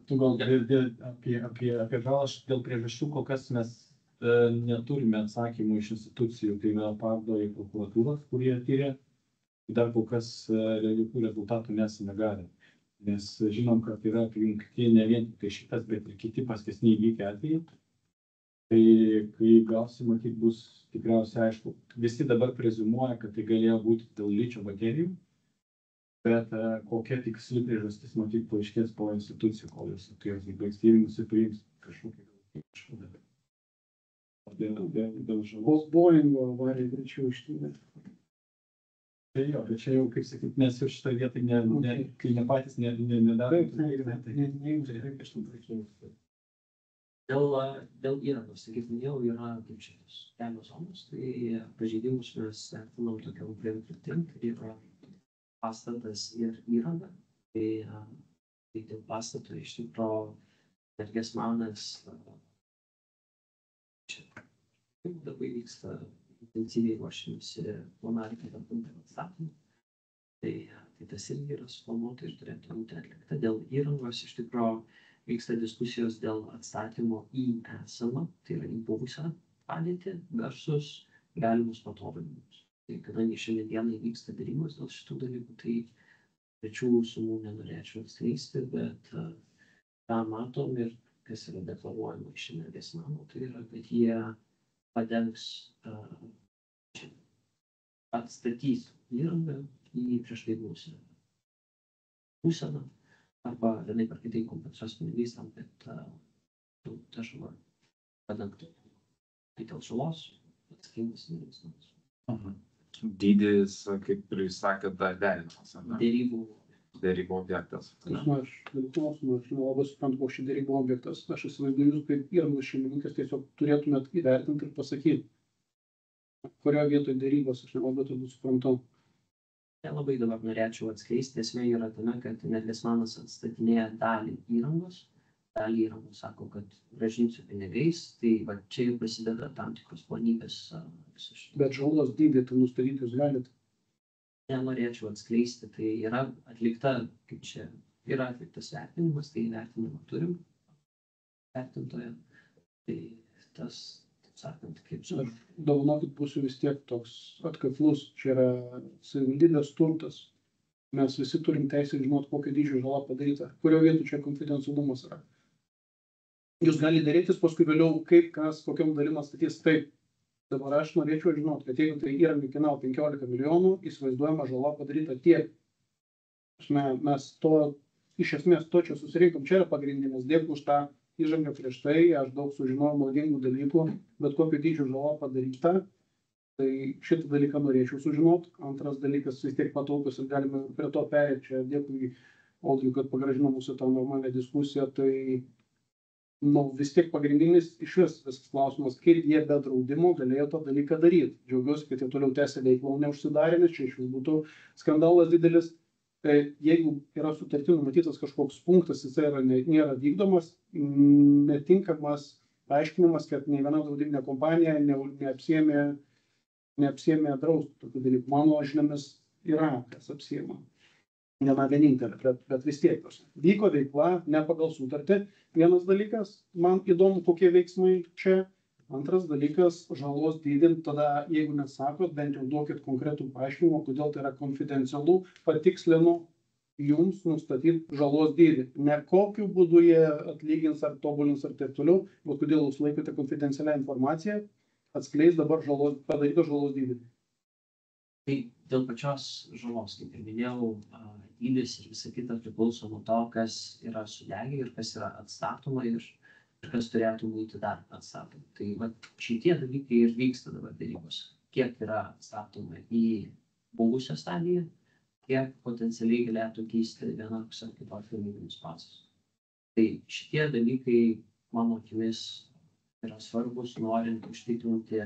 Tu gal apie žalą dėl priežasčių, kol kas mes neturime atsakymų iš institucijų, tai yra pardo į prokuratūros, kurie tyrė, dar kol kas jokių rezultatų nesame gavę. Nes žinom, kad yra aplinkti ne vien tik šitas, bet ir kiti paskesni įvykę atvejai. Tai kai gausim, matyt, bus tikriausiai aišku. Visi dabar preziumuoja, kad tai galėjo būti dėl ličio baterijų, bet kokia tiksli priežastis, matyt, paaiškės po institucijų, kol jos baigs tyrimus ir priims kažkokį išvadą. Dėl žalos. Boeingo avarija greičiau ištyrė. Tai jo, bet čia jau, kaip sakyt, mes jau šitą vietą, kai ne patys nedarome. Dėl įrangos, tai kaip minėjau, yra kelios zonos, tai pažeidimus mes vertinam tokiam kryptim, tai yra pastatas ir įranga. Tai dėl pastato iš tikrųjų Energijos manas darbai vyksta intensyviai ruošiamasi planavimo darbų atstatymui. Tai tas irgi yra suplanuota ir turėtų būti atlikta. Dėl įrangos iš tikrųjų vyksta diskusijos dėl atstatymo į esamą, tai yra į buvusią padėtį versus galimus patobulinimus. Tai kadangi šiandien vyksta derybos dėl šitų dalykų, tai trečių sumų nenorėčiau atskleisti, bet ką matom ir kas yra deklaruojama iš Energijos mano, tai yra, kad jie padengs, atstatys įrangą į prieš tai buvusią būseną. Arba vienaip ar kitaip kompensuos pinigais tam, kad ta žala padengtų. Tai dėl žalos atsakingas Energijos namas. Dydis, kaip ir jūs sakėt, derinamas, ar ne? Derybų objektas. Aš nelabai suprantu, koks šį derybų objektas. Aš įsivaizduoju, kaip įrangos šeimininkas tiesiog turėtumėt įvertinti ir pasakyti, kurioje vietoje derybos, aš nelabai turbūt suprantu. Nelabai dabar norėčiau atskleisti, esmė yra tame, kad Energijos manas atstatinėja dalį įrangos, sako, kad grąžinsiu pinigais, tai čia jau prasideda tam tikros planybės. Bet žalos dydį tai nustatyti jūs galite? Nenorėčiau atskleisti, tai yra atlikta, kaip čia yra atliktas vertinimas, tai vertinimą turim vertintoje. Tai tas, taip sakant, kaip Aš dovanokit būsiu vis tiek toks atkaklus, čia yra savivaldybės turtas. Mes visi turim teisę žinoti, kokio dydžio žala padaryta, kurio vietų čia konfidencialumas yra. Jūs galite darytis paskui vėliau, kaip kas, kokiam dalim atstatys. Taip, dabar aš norėčiau žinoti, kad jeigu tai įranga kainavo 15 milijonų, įsivaizduojama žala padaryta tiek. Mes to, iš esmės, to čia susirinkom, čia yra pagrindinis. Dėkui už tą įžangą prieš tai, aš daug sužinojau naudingų dalykų, bet kokio dydžio žala padaryta, tai šitą dalyką norėčiau sužinoti. Antras dalykas vis tiek pataukus ir galime prie to perėti. Čia dėkui Audriui, kad pagražino mūsų tą normalią diskusiją. Tai vis tiek pagrindinis iš visas klausimas, kaip jie be draudimo galėjo tą dalyką daryti. Džiaugiuosi, kad jie toliau tęsia veiklą, neužsidarė, nes čia iš vis būtų skandalas didelis. Jeigu yra sutartį numatytas kažkoks punktas, jis nėra vykdomas, netinkamas aiškinimas, kad nei viena draudiminė kompanija neapsiėmė drausti tokių dalykų. Mano žiniomis yra, kas apsiėma. Viena vienintelė, bet vis tiek vyko veikla ne pagal sutartį. Vienas dalykas, man įdomu, kokie veiksmai čia. Antras dalykas, žalos dydint, tada jeigu nesakot, bent jau duokit konkretų paaiškinimą, kodėl tai yra konfidencialu, patikslinu jums nustatyti žalos dydį. Ne kokiu būdu jie atlygins ar tobulins ar taip toliau, bet kodėl jūs laikote konfidencialią informaciją, atskleis dabar padarytą žalos dydį. Tai dėl pačios žalos, kaip ir minėjau, dydis ir visa kita priklauso nuo to, kas yra sudegę ir kas yra atstatoma ir kas turėtų būti dar atstatoma. Tai šitie dalykai ir vyksta dabar darybos. Kiek yra atstatoma į buvusią stadiją, kiek potencialiai galėtų keisti vienoks ar kitoks gamybinis procesas. Tai šitie dalykai, mano akimis, yra svarbus, norint užtikrinti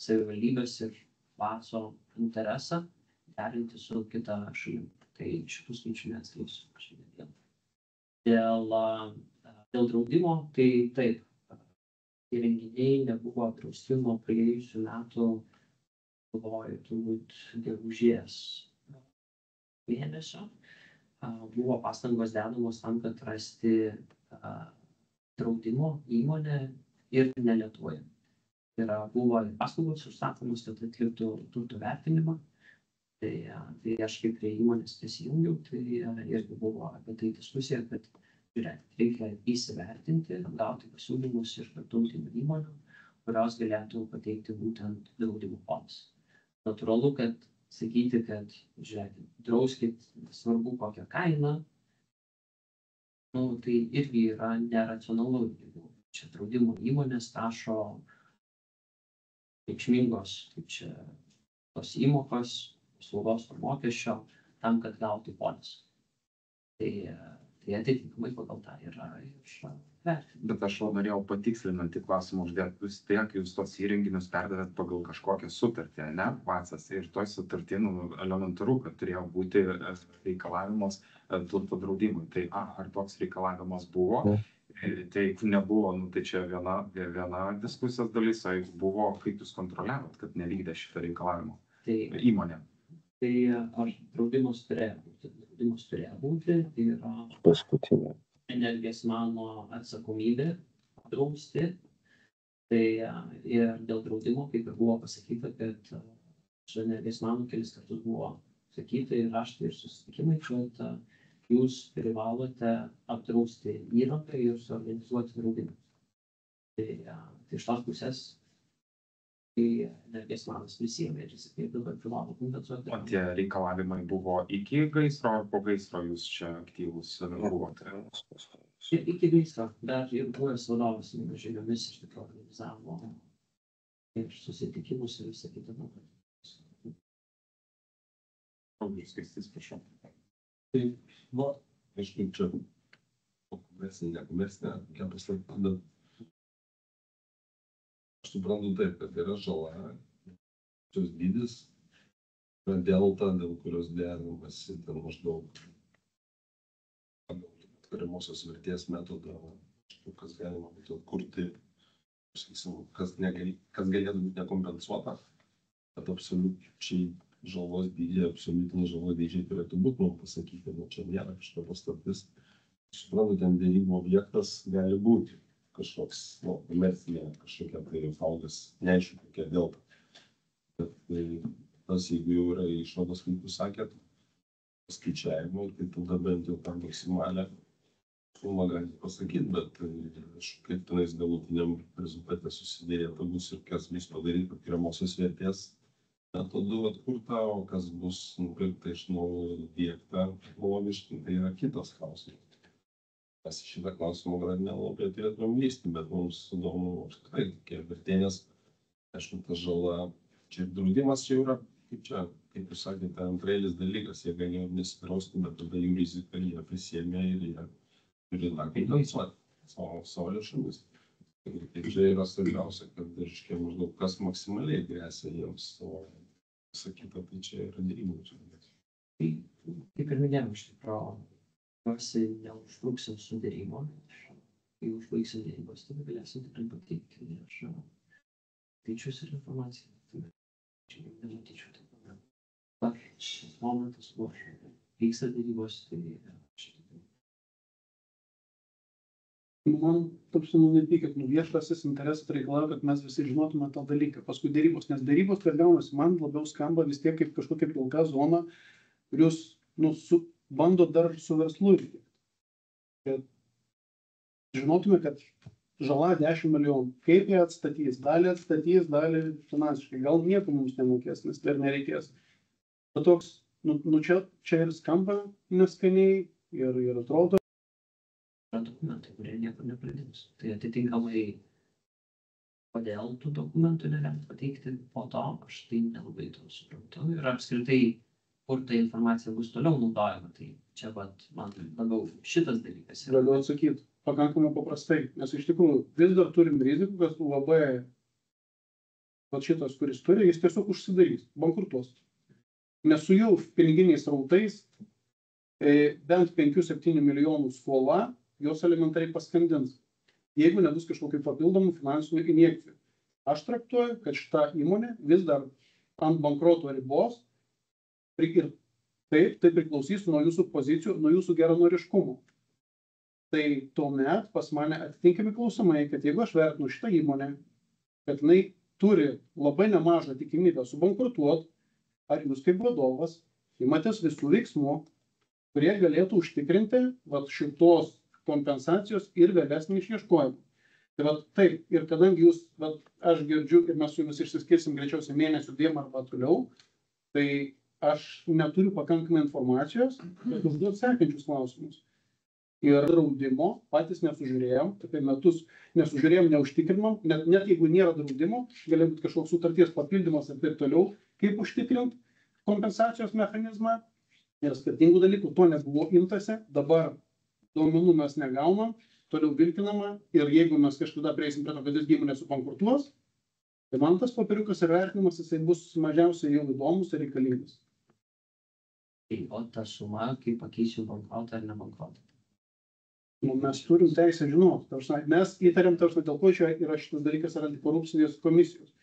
savivaldybės ir paco interesą, derinti su kita šalim. Tai šitų skaičių neatskleisiu šiandien. Dėl draudimo, tai taip, įrenginiai nebuvo apdrausti nuo praėjusių metų, galvoju, turbūt gegužės mėnesio. Buvo pastangos dedamos tam, kad rasti draudimo įmonę ir ne Lietuvoje. Buvo pastangos užsakomos, kad atliktų turto vertinimą. Tai aš kaip prie įmonės prisijungiau, tai irgi buvo apie tai diskusija, kad reikia įsivertinti, gauti pasiūlymus iš tarptautinių įmonių, kurios galėtų pateikti būtent draudimo fonds. Natūralu, kad sakyti, kad, žiūrėkit, drauskit, svarbu kokią kainą, tai irgi yra neracionalu. Čia draudimo įmonės prašo reikšmingos, kaip čia, tos įmokos, paslaugos mokesčio, tam, kad gauti polis. Tai atitinkamai pagal tą yra vertinti. Bet aš norėjau patikslinantį klausimą uždėti. Vis tiek jūs tos įrenginius perdavėt pagal kažkokią sutartį, ne? Vacas. Ir toj sutartį elementaru, kad turėjo būti reikalavimas turto draudimui. Tai ar toks reikalavimas buvo? Tai nebuvo, tai čia viena diskusijos dalis, o jis buvo, kaip jūs kontroliavot, kad nevykdė šitą reikalavimą įmonė. Tai draudimas turėjo būti. Tai yra paskutinė Energesmano atsakomybė drausti. Tai ir dėl draudimo, kaip ir buvo pasakyta, kad su Energesmanu kelis kartus buvo sakyti ir raštai ir susitikimai, kad jūs privalote apdrausti įrangą ir suorganizuoti draudimus. Tai iš tos pusės kai Energesmanas prisiėmė ir dabar privalo kompensuoti. O tie reikalavimai buvo iki gaisro ar po gaisro jūs čia aktyvūs buvote? Iki gaisro, bet ir buvęs vadovas mano žiniomis iš tikrųjų organizavo ir susitikimus ir visą kitą. Audrius Kaistys, prašau. Tai, aišku, čia komercinė, nekomercinė, kokia paslapta, bet aš suprantu taip, kad yra žala, šios dydis, yra delta, dėl kurios derinamasi ten maždaug atkuriamosios vertės metodą, kas galima būtų atkurti, kas galėtų būti nekompensuota, kad absoliučiai žalos dydžiai, absoliutinė žalos dydžiai turėtų būti, pasakyti, čia nėra kažkokia paslaptis. suprantu, ten derybų objektas gali būti kažkoks, komercinė kažkokia tai faudas, neaišku, kokia delta. Bet tas, jeigu jau yra išvados, kaip jūs sakėt, skaičiavimai, tai tada bent jau tą maksimalią sumą gali pasakyti, bet kaip tenais galutiniam rezultate susidėrėta bus ir kas bus padaryta skiriamosios vertės metodu atkurta, o kas bus nupirkta iš naujo diegta technologiškai, tai yra kitas klausimas. Mes šitą klausimą gal nelabai turėtumėm lysti, bet mums įdomu apskritai tokie vertė, nes aišku, ta žala, čia ir draudimas čia yra, kaip jūs sakėte, antrailis dalykas, jie galėjo nesidrausti, bet tada jų rizika jie prisėmė ir jie turi kompensuoti savo lėšomis. Tai čia yra svarbiausia, kad reiškia maždaug kas maksimaliai gresia jiems, o sakyta, tai čia yra derybų. Tai kaip ir minėjau, iš tikrųjų, tikiuosi neužtruksim su derybom. Kai užbaigsim derybos, tada galėsim tikrai pateikti ir skaičius ir informaciją. Tai čia nematyčiau tai problemų. Šis momentas, kur vyksta derybos, tai Man, nepykit, viešasis interesas reikalauja, kad mes visi žinotume tą dalyką. Paskui derybos, nes derybos, kad gaunasi, man labiau skamba vis tiek kaip kažkokia pilka zona, kur jūs bando dar su verslu irgi. Kad žinotume, kad žala 10 milijonų. Kaip jie atstatys? Dalį atstatys, dalį finansiškai. Gal nieko mums nemokės, nes dar nereikės. Bet toks, čia ir skamba neskaniai ir atrodo. Dokumentai, kurie niekur nepradins. Tai atitinkamai, kodėl tų dokumentų negali pateikti po to, aš tai nelabai to suprantu. Ir apskritai, kur ta informacija bus toliau naudojama. Tai čia man labiau šitas dalykas. Galiu atsakyti pakankamai paprastai, nes iš tikrųjų vis dar turim rizikų, kad UAB, šitas, kuris turi, jis tiesiog užsidarys, bankrutuos. Nes su jų piniginiais srautais bent 5-7 milijonų skola jos elementariai paskandins, jeigu nebus kažkokių papildomų finansinių injekcijų. Aš traktuoju, kad šita įmonė vis dar ant bankroto ribos ir taip, tai priklausys nuo jūsų pozicijų, nuo jūsų geranoriškumo. Tai tuomet pas mane atitinkami klausimai, kad jeigu aš vertinu šitą įmonę, kad jinai turi labai nemažą tikimybę subankrutuoti, ar jūs kaip vadovas imatės visų veiksmų, kurie galėtų užtikrinti šitos kompensacijos ir vėlesnį išieškojimą. Tai taip, ir kadangi jūs, aš girdžiu ir mes su jumis išsiskirsim greičiausiai mėnesių 2 arba toliau, tai aš neturiu pakankamai informacijos, kad užduoti sekančius klausimus. Ir draudimo patys nesužiūrėjom, apie metus nesužiūrėjom, neužtikrinom, net jeigu nėra draudimo, gali būti kažkoks sutarties papildymas ir taip toliau, kaip užtikrinti kompensacijos mechanizmą. Ir skirtingų dalykų to nebuvo imtasi, dabar duomenų mes negaunam, toliau vilkinama ir jeigu mes kažkada prieisim prie to, kad įmonė subankrutuos, tai man tas popieriukas ir vertinimas, jisai bus mažiausiai jau įdomus ir reikalingas. O ta suma, kaip pakeisiu bankrotą ar nebankrotą? Mes turim teisę žinoti. Mes įtariam, dėl ko čia yra šitas dalykas ar antikorupcinės komisijos.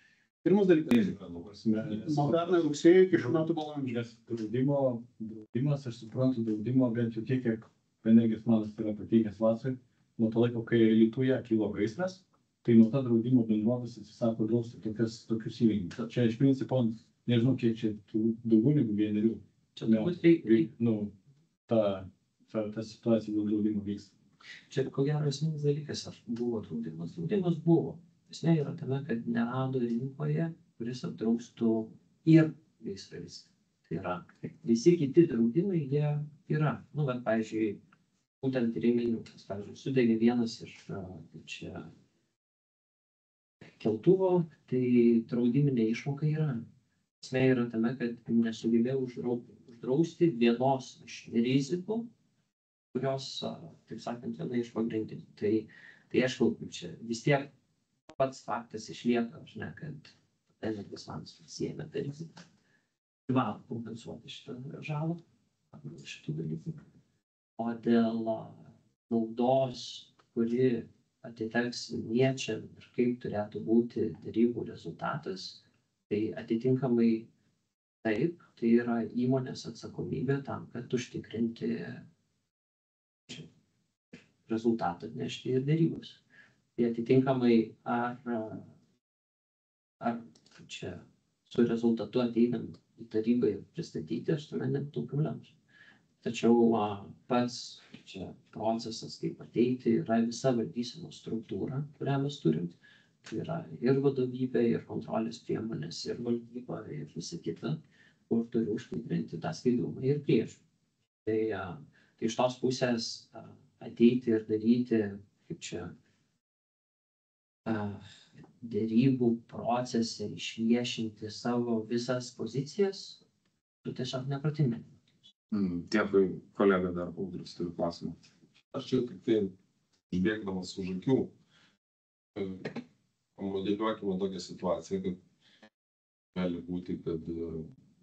Pirmas dalykas, nuo pernai rugsėjo iki šių metų balandžio. Draudimas, aš suprantu, draudimo bent jau tiek, kiek Energijos manas yra pateikęs Vatsui, nuo to laiko, kai Alytuje kilo gaisras, tai nuo to draudimo bendrovės atsisako drausti tokius įrengimus. Čia iš principo, nežinau, kiek čia daugiau negu 1. Čia turbūt ta situacija dėl draudimo vyksta. Čia ko gero esminis dalykas, ar buvo draudimas. Draudimas buvo. Esmė yra tame, kad nerado rinkoje, kuris apdraustų ir gaisrą viską. Tai yra, visi kiti draudimai, jie yra. Bet, pavyzdžiui, būtent įrenginių, pavyzdžiui, sudegė vienas iš čia keltuvo, tai draudiminė išmoka yra. Esmė yra tame, kad nesugebėjau uždrausti vienos iš rizikų, kurios, taip sakant, viena iš pagrindinių. Tai aš kalbu, čia vis tiek pats faktas išlieka, kad Energijos manas pasiėmė tą riziką. Privalo kompensuoti šitą žalą, šitų dalykų. O dėl naudos, kuri atiteks vilniečiam ir kaip turėtų būti derybų rezultatas, tai atitinkamai taip, tai yra įmonės atsakomybė tam, kad užtikrinti rezultatą nešti ir derybos. Tai atitinkamai ar čia su rezultatu ateinam į tarybą ir pristatyti, aš tame nebūtų problemos. Tačiau pats čia procesas, kaip ateiti, yra visa valdysenos struktūra, kurią mes turim. Tai yra ir vadovybė, ir kontrolės priemonės, ir valdyba, ir visa kita, kur turi užtikrinti tą skaidrumą ir priežiūrą. Tai iš tos pusės ateiti ir daryti, kaip čia, derybų procese išviešinti savo visas pozicijas, tu tiesiog nepratingai. Dėkui, kolega dar Audrius turi klausimą. Aš čia tik tai užbėgdamas už akių, modeliuokime tokią situaciją, kad gali būti, kad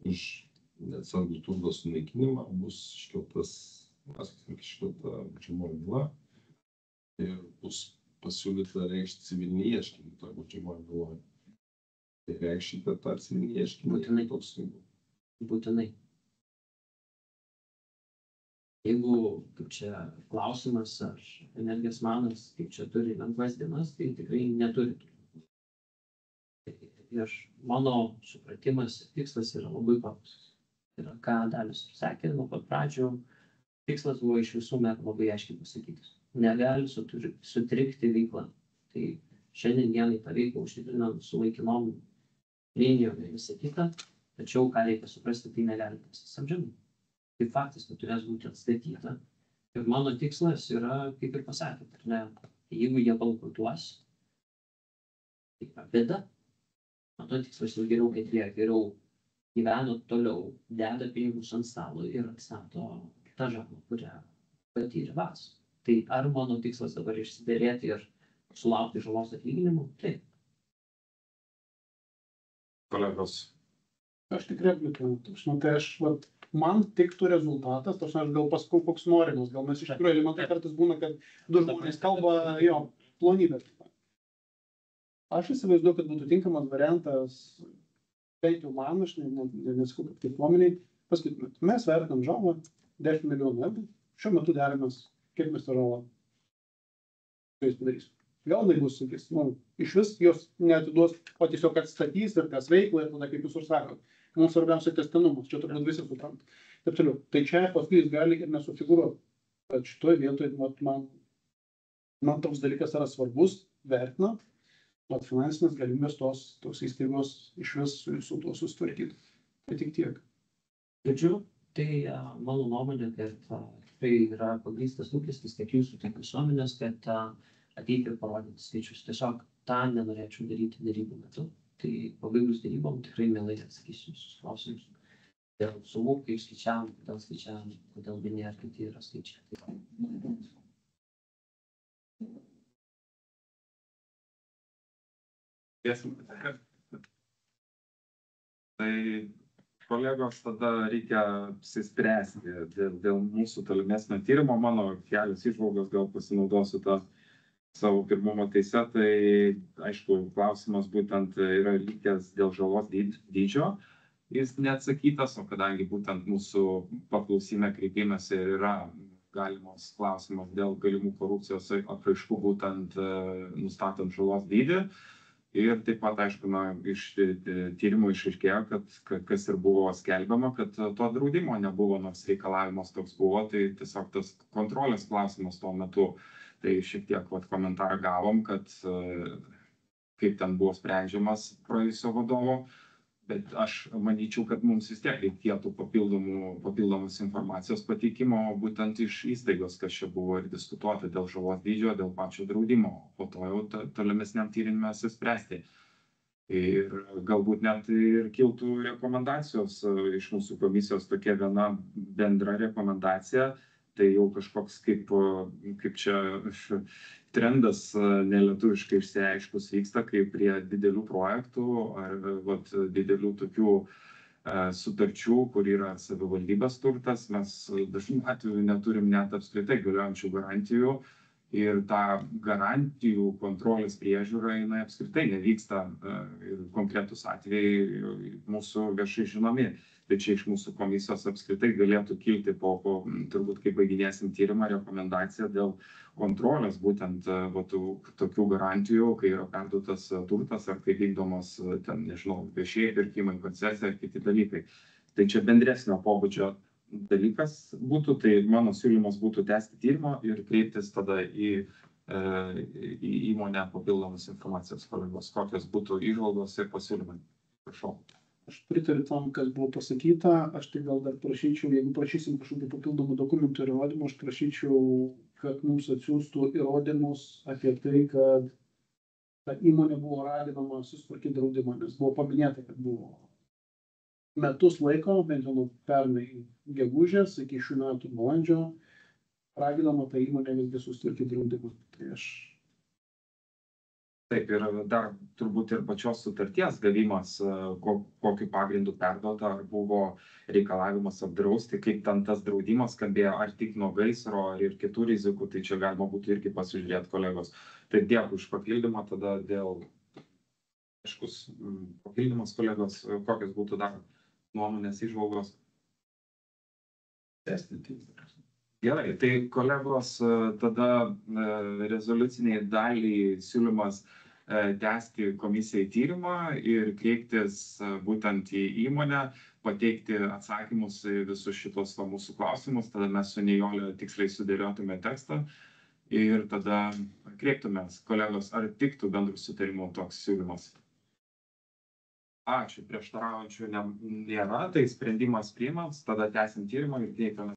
už neatsargų turto sunaikinimą bus iškelta baudžiamoji byla ir bus pasiūlyta reikšti civilinį ieškinį toj baudžiamoje byloje. Tai reikšite tą civilinį ieškinį? Būtinai. Būtinai. Jeigu, kaip čia klausimas, ar Energijos manas, kaip čia turi lengvas dienas, tai tikrai neturi. Ir mano supratimas ir tikslas yra labai paprastas. Ir ką Dalius sakė nuo pat pradžių, tikslas buvo iš visų metų labai aiškiai pasakytas. Negali sutrikti veikla. Tai šiandien dienai tą veiklą užtikrinam su laikinom linijom ir visą kitą, tačiau ką reikia suprasti, tai negali pasisamdžiami. Tai faktas, kad turės būti atstatyta. Ir mano tikslas yra, kaip ir pasakėt, ar ne, jeigu jie bankrutuos, tai yra bėda. Mano tikslas jau geriau, kad jie geriau gyveno toliau, deda pinigus ant stalo ir atstato tą žalą, kurią patyrė VAS. Tai ar mano tikslas dabar išsiderėti ir sulaukti žalos atlyginimų? Taip. Kolegos. Aš tik replikuoju. Tai man tiktų rezultatas, aš gal pasakau, koks norimas. Gal mes iš tikrųjų, elementai kartais būna, kad du žmonės kalba, plonybę. Aš įsivaizduoju, kad būtų tinkamas variantas, bent jau man, aš nesakau, kaip diplominai, pasakytumėt, mes vertinam žalą 10 milijonų eurų, šiuo metu deramės, kiek mes tą žalą padarysim. Gal tai bus sakys, iš vis jos neatiduos, o tiesiog atstatys ir tas veiklą ir tada, kaip jūs ir sakot, mums svarbiausia tęstinumas, čia turbūt visi supranta. Taip toliau. Tai čia paskui jis gali ir nesufigūruoti. Bet šitoje vietoje man toks dalykas yra svarbus, vertinant, mat finansinės galimybės tos įstaigos iš vis su tuo susitvarkyti. Tai tik tiek. Žodžiu, tai mano nuomonė, kad tai yra pagrįstas lūkestis tiek jūsų, tiek visuomenės, kad ateiti ir parodyti skaičius. Tiesiog tą nenorėčiau daryti derybų metu. Tai pabaigus derybom tikrai mielai atsakysiu visus klausimus. Dėl sumų, kaip skaičiavom, kodėl vieni ar kiti yra skaičiai. Tai kolegos, tada reikia apsispręsti dėl mūsų tolimesnio tyrimo. Mano kelios įžvalgos, gal pasinaudosiu tą savo pirmumo teise. Tai aišku, klausimas būtent yra likęs dėl žalos dydžio. Jis neatsakytas, o kadangi būtent mūsų paklausime kreipimėse yra galimos klausimas dėl galimų korupcijos apraiškų būtent nustatant žalos dydį. Ir taip pat, aišku, iš tyrimų išaiškėjo, kad kas ir buvo skelbiama, kad to draudimo nebuvo, nors reikalavimas toks buvo, tai tiesiog tas kontrolės klausimas tuo metu. Tai šiek tiek komentarą gavom, kad kaip ten buvo sprendžiamas praėjusio vadovo, bet aš manyčiau, kad mums vis tiek reikėtų papildomos informacijos pateikimo būtent iš įstaigos, kas čia buvo ir diskutuota dėl žalos dydžio, dėl pačio draudimo, po to jau tolimesniam tyrimui spręsti. Ir galbūt net ir kiltų rekomendacijos iš mūsų komisijos, tokia viena bendra rekomendacija. Tai jau kažkoks kaip čia trendas nelietuviškai išsiaiškus vyksta, kai prie didelių projektų ar didelių tokių sutarčių, kur yra savivaldybės turtas, mes dažnai atveju neturim net apskritai galiojančių garantijų ir ta garantijų kontrolės priežiūra, jinai apskritai nevyksta ir konkretus atvejai mūsų viešai žinomi. Tai čia iš mūsų komisijos apskritai galėtų kilti po turbūt, kai baiginėsim tyrimą, rekomendacija dėl kontrolės, būtent tokių garantijų, kai yra perduotas turtas ar kai vykdomos, ten, nežinau, viešieji pirkimai, koncesija ar kiti dalykai. Tai čia bendresnio pobūdžio dalykas būtų, tai mano siūlymas būtų tęsti tyrimą ir kreiptis tada į įmonę papildomus informacijos kolegos, kokios būtų įžvalgos ir pasiūlymai. Prašau. Aš pritariu tam, kas buvo pasakyta. Aš tai gal dar prašyčiau, jeigu prašysim kažkokių papildomų dokumentų ir įrodymų, aš prašyčiau, kad mums atsiųstų įrodymus apie tai, kad ta įmonė buvo raginama susitvarkyti draudimą, nes buvo paminėta, kad buvo metus laiko, bent jau pernai gegužės iki šių metų balandžio, raginama tą įmonę visgi susitvarkyti draudimą. Tai aš... Taip, ir dar turbūt ir pačios sutarties gavimas, kokiu pagrindu perduota, ar buvo reikalavimas apdrausti, kaip ten tas draudimas skambėjo, ar tik nuo gaisro, ar ir kitų rizikų, tai čia galima būtų irgi pasižiūrėti, kolegos. Tai dėkui už papildymą, tada dėl aiškus papildymas, kolegos, kokios būtų dar nuomonės įžvalgos. Gerai, tai kolegos, tada rezoliuciniai daliai siūlymas tęsti komisijai tyrimą ir kreiptis būtent į įmonę, pateikti atsakymus į visus šitos mūsų klausimus, tada mes su Nijole tiksliai sudėliotume tekstą ir tada kreiptumės. Kolegos, ar tiktų bendrų sutarimų toks siūlymas? Ačiū, prieštaraujančių nėra, tai sprendimas priimamas, tada tęsim tyrimą ir kreipiamės.